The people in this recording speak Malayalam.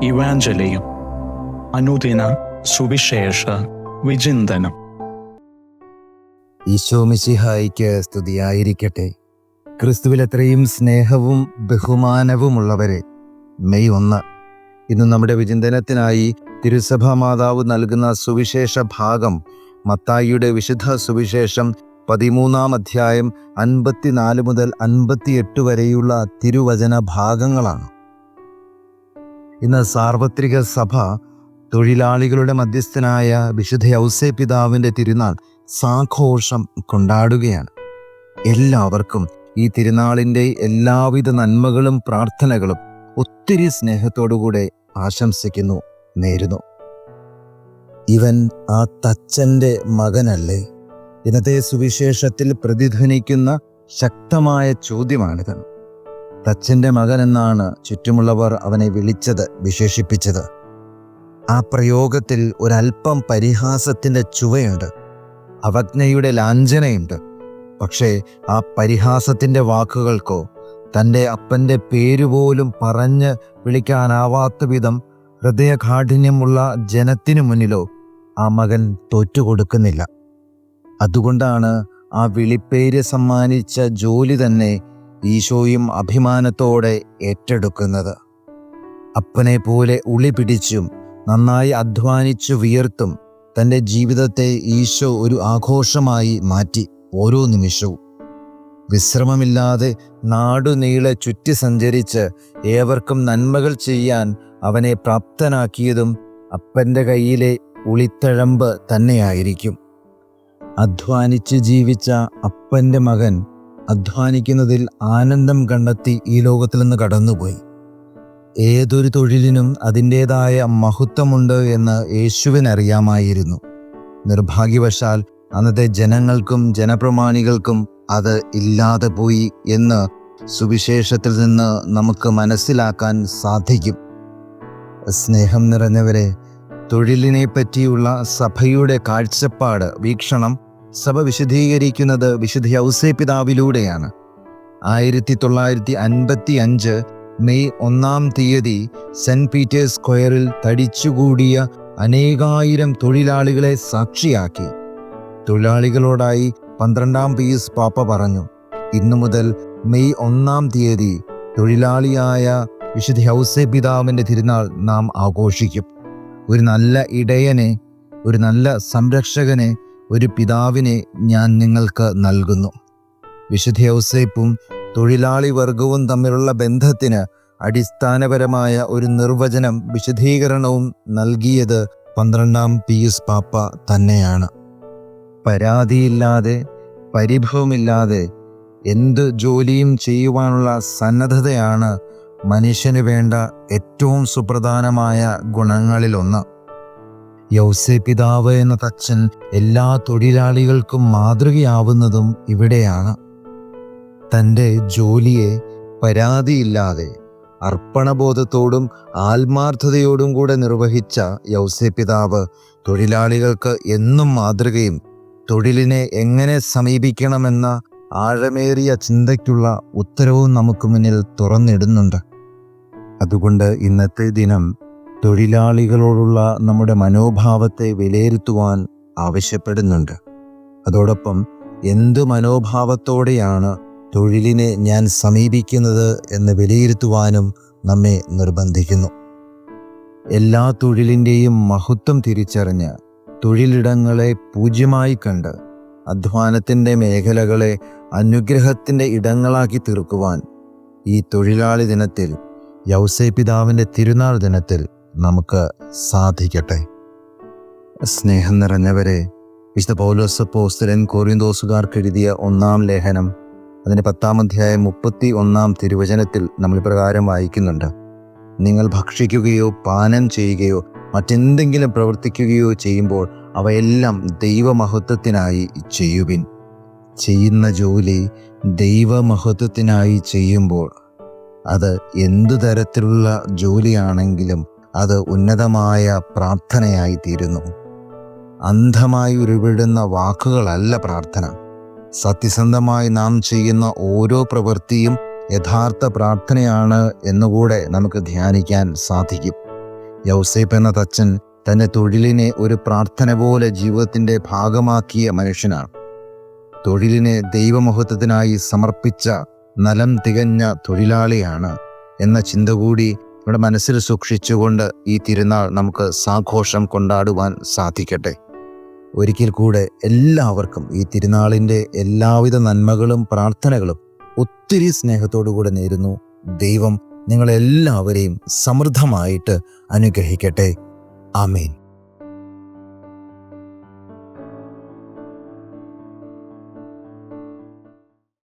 ഇവാഞ്ചലിയും അനുദിന സുവിശേഷ വിചിന്തനം. ഈശോ മിശിഹായിക്ക് സ്തുതിയായിരിക്കട്ടെ. ക്രിസ്തുവിൽ അത്രയും സ്നേഹവും ബഹുമാനവുമുള്ളവരെ, മെയ് 1 ഇന്ന് നമ്മുടെ വിചിന്തനത്തിനായി തിരുസഭാ മാതാവ് നൽകുന്ന സുവിശേഷ ഭാഗം മത്തായിയുടെ വിശുദ്ധ സുവിശേഷം 13-ാം അധ്യായം 54 മുതൽ 58 വരെയുള്ള തിരുവചന ഭാഗങ്ങളാണ്. ഇന്ന് സാർവത്രിക സഭ തൊഴിലാളികളുടെ മധ്യസ്ഥനായ വിശുദ്ധ ഔസേപ്പിതാവിൻ്റെ തിരുനാൾ സാഘോഷം കൊണ്ടാടുകയാണ്. എല്ലാവർക്കും ഈ തിരുനാളിൻ്റെ എല്ലാവിധ നന്മകളും പ്രാർത്ഥനകളും ഒത്തിരി സ്നേഹത്തോടുകൂടെ ആശംസിക്കുന്നു, നേരുന്നു. ഇവൻ ആ തച്ചൻ്റെ മകനല്ലേ? ഇന്നത്തെ സുവിശേഷത്തിൽ പ്രതിധ്വനിക്കുന്ന ശക്തമായ ചോദ്യമാണിത്. തച്ചൻ്റെ മകൻ എന്നാണ് ചുറ്റുമുള്ളവർ അവനെ വിശേഷിപ്പിച്ചത്. ആ പ്രയോഗത്തിൽ ഒരല്പം പരിഹാസത്തിൻ്റെ ചുവയുണ്ട്, അവജ്ഞയുടെ ലാഞ്ചനയുണ്ട്. പക്ഷേ ആ പരിഹാസത്തിൻ്റെ വാക്കുകൾക്കോ തൻ്റെ അപ്പൻ്റെ പേരുപോലും പറഞ്ഞ് വിളിക്കാനാവാത്ത വിധം ഹൃദയകാഠിന്യമുള്ള ജനത്തിനു മുന്നിലോ ആ മകൻ തോറ്റുകൊടുക്കുന്നില്ല. അതുകൊണ്ടാണ് ആ വിളിപ്പേര് സമ്മാനിച്ച ജോലി തന്നെ ഈശോയും അഭിമാനത്തോടെ ഏറ്റെടുക്കുന്നത്. അപ്പനെ പോലെ ഉളി പിടിച്ചും നന്നായി അധ്വാനിച്ചു വിയർത്തും തൻ്റെ ജീവിതത്തെ ഈശോ ഒരു ആഘോഷമായി മാറ്റി. ഓരോ നിമിഷവും വിശ്രമമില്ലാതെ നാടുനീളെ ചുറ്റി സഞ്ചരിച്ച് ഏവർക്കും നന്മകൾ ചെയ്യാൻ അവനെ പ്രാപ്തനാക്കിയതും അപ്പൻ്റെ കയ്യിലെ ഉളിത്തഴമ്പ് തന്നെയായിരിക്കും. അധ്വാനിച്ച് ജീവിച്ച അപ്പൻ്റെ മകൻ അധ്വാനിക്കുന്നതിൽ ആനന്ദം കണ്ടെത്തി ഈ ലോകത്തിൽ നിന്ന് കടന്നുപോയി. ഏതൊരു തൊഴിലിനും അതിൻ്റേതായ മഹത്വമുണ്ട് എന്ന് യേശുവിനറിയാമായിരുന്നു. നിർഭാഗ്യവശാൽ അന്നത്തെ ജനങ്ങൾക്കും ജനപ്രമാണികൾക്കും അത് ഇല്ലാതെ പോയി എന്ന് സുവിശേഷത്തിൽ നിന്ന് നമുക്ക് മനസ്സിലാക്കാൻ സാധിക്കും. സ്നേഹം നിറഞ്ഞവരെ, തൊഴിലിനെ പറ്റിയുള്ള സഭയുടെ കാഴ്ചപ്പാട്, വീക്ഷണം സഭ വിശദീകരിക്കുന്നത് വിശുദ്ധ ഔസേപ്പിതാവിലൂടെയാണ്. 1955 മെയ് 1-ാം തീയതി സെന്റ് പീറ്റേഴ്സ് സ്ക്വയറിൽ തടിച്ചുകൂടിയ അനേകായിരം തൊഴിലാളികളെ സാക്ഷിയാക്കി തൊഴിലാളികളോടായി 12-ാം പീസ് പാപ്പ പറഞ്ഞു, ഇന്നു മുതൽ മെയ് 1-ാം തീയതി തൊഴിലാളിയായ വിശുദ്ധ ഔസേപ്പിതാവിൻ്റെ തിരുനാൾ നാം ആഘോഷിക്കും. ഒരു നല്ല ഇടയനെ, ഒരു നല്ല സംരക്ഷകനെ, ഒരു പിതാവിനെ ഞാൻ നിങ്ങൾക്ക് നൽകുന്നു. വിശുദ്ധ ഔസേപ്പും തൊഴിലാളി വർഗവും തമ്മിലുള്ള ബന്ധത്തിന് അടിസ്ഥാനപരമായ ഒരു നിർവചനം, വിശദീകരണവും നൽകിയത് 12-ാം പീസ് പാപ്പ തന്നെയാണ്. പരാതിയില്ലാതെ, പരിഭവമില്ലാതെ എന്ത് ജോലിയും ചെയ്യുവാനുള്ള സന്നദ്ധതയാണ് മനുഷ്യന് വേണ്ട ഏറ്റവും സുപ്രധാനമായ ഗുണങ്ങളിലൊന്ന്. ഔസേപ്പിതാവ് എന്ന തച്ചൻ എല്ലാ തൊഴിലാളികൾക്കും മാതൃകയാവുന്നതും ഇവിടെയാണ്. തൻ്റെ ജോലിയെ പരാതിയില്ലാതെ അർപ്പണബോധത്തോടും ആത്മാർത്ഥതയോടും കൂടെ നിർവഹിച്ച ഔസേപ്പിതാവ് തൊഴിലാളികൾക്ക് എന്നും മാതൃകയും തൊഴിലിനെ എങ്ങനെ സമീപിക്കണമെന്ന ആഴമേറിയ ചിന്തയ്ക്കുള്ള ഉത്തരവും നമുക്ക് മുന്നിൽ തുറന്നിടുന്നുണ്ട്. അതുകൊണ്ട് ഇന്നത്തെ ദിനം തൊഴിലാളികളോടുള്ള നമ്മുടെ മനോഭാവത്തെ വിലയിരുത്തുവാൻ ആവശ്യപ്പെടുന്നുണ്ട്. അതോടൊപ്പം എന്ത് മനോഭാവത്തോടെയാണ് തൊഴിലിനെ ഞാൻ സമീപിക്കുന്നത് എന്ന് വിലയിരുത്തുവാനും നമ്മെ നിർബന്ധിക്കുന്നു. എല്ലാ തൊഴിലിൻ്റെയും മഹത്വം തിരിച്ചറിഞ്ഞ് തൊഴിലിടങ്ങളെ പൂജ്യമായി കണ്ട് അധ്വാനത്തിൻ്റെ മേഖലകളെ അനുഗ്രഹത്തിൻ്റെ ഇടങ്ങളാക്കി തീർക്കുവാൻ ഈ തൊഴിലാളി ദിനത്തിൽ, ഔസേപ്പിതാവിൻ്റെ തിരുനാൾ ദിനത്തിൽ നമുക്ക് സാധിക്കട്ടെ. സ്നേഹം നിറഞ്ഞവരെ, വിശുദ്ധ പൗലോസ് അപ്പോസ്തലൻ കൊറിന്തോസുകാർക്ക് എഴുതിയ 1-ാം ലേഖനം അതിൻ്റെ 10-ാം അധ്യായം 31-ാം തിരുവചനത്തിൽ നമ്മൾ പ്രകാരം വായിക്കുന്നുണ്ട്, നിങ്ങൾ ഭക്ഷിക്കുകയോ പാനം ചെയ്യുകയോ മറ്റെന്തെങ്കിലും പ്രവർത്തിക്കുകയോ ചെയ്യുമ്പോൾ അവയെല്ലാം ദൈവമഹത്വത്തിനായി ചെയ്യുവിൻ. ചെയ്യുന്ന ജോലി ദൈവമഹത്വത്തിനായി ചെയ്യുമ്പോൾ അത് എന്തു തരത്തിലുള്ള ജോലിയാണെങ്കിലും അത് ഉന്നതമായ പ്രാർത്ഥനയായി തീരുന്നു. അന്ധമായി ഉരുവിടുന്ന വാക്കുകളല്ല പ്രാർത്ഥന. സത്യസന്ധമായി നാം ചെയ്യുന്ന ഓരോ പ്രവൃത്തിയും യഥാർത്ഥ പ്രാർത്ഥനയാണ് എന്നുകൂടെ നമുക്ക് ധ്യാനിക്കാൻ സാധിക്കും. യൗസേപ്പ് എന്ന തച്ചൻ തൻ്റെ തൊഴിലിനെ ഒരു പ്രാർത്ഥന പോലെ ജീവിതത്തിൻ്റെ ഭാഗമാക്കിയ മനുഷ്യനാണ്. തൊഴിലിനെ ദൈവമഹത്വത്തിനായി സമർപ്പിച്ച നലം തികഞ്ഞ തൊഴിലാളിയാണ് എന്ന ചിന്ത കൂടി നമ്മുടെ മനസ്സിൽ സൂക്ഷിച്ചുകൊണ്ട് ഈ തിരുനാൾ നമുക്ക് സാഘോഷം കൊണ്ടാടുവാൻ സാധിക്കട്ടെ. ഒരിക്കൽ കൂടെ എല്ലാവർക്കും ഈ തിരുനാളിൻ്റെ എല്ലാവിധ നന്മകളും പ്രാർത്ഥനകളും ഒത്തിരി സ്നേഹത്തോടു കൂടെ നേരുന്നു. ദൈവം നിങ്ങളെല്ലാവരെയും സമൃദ്ധമായിട്ട് അനുഗ്രഹിക്കട്ടെ. ആമേൻ.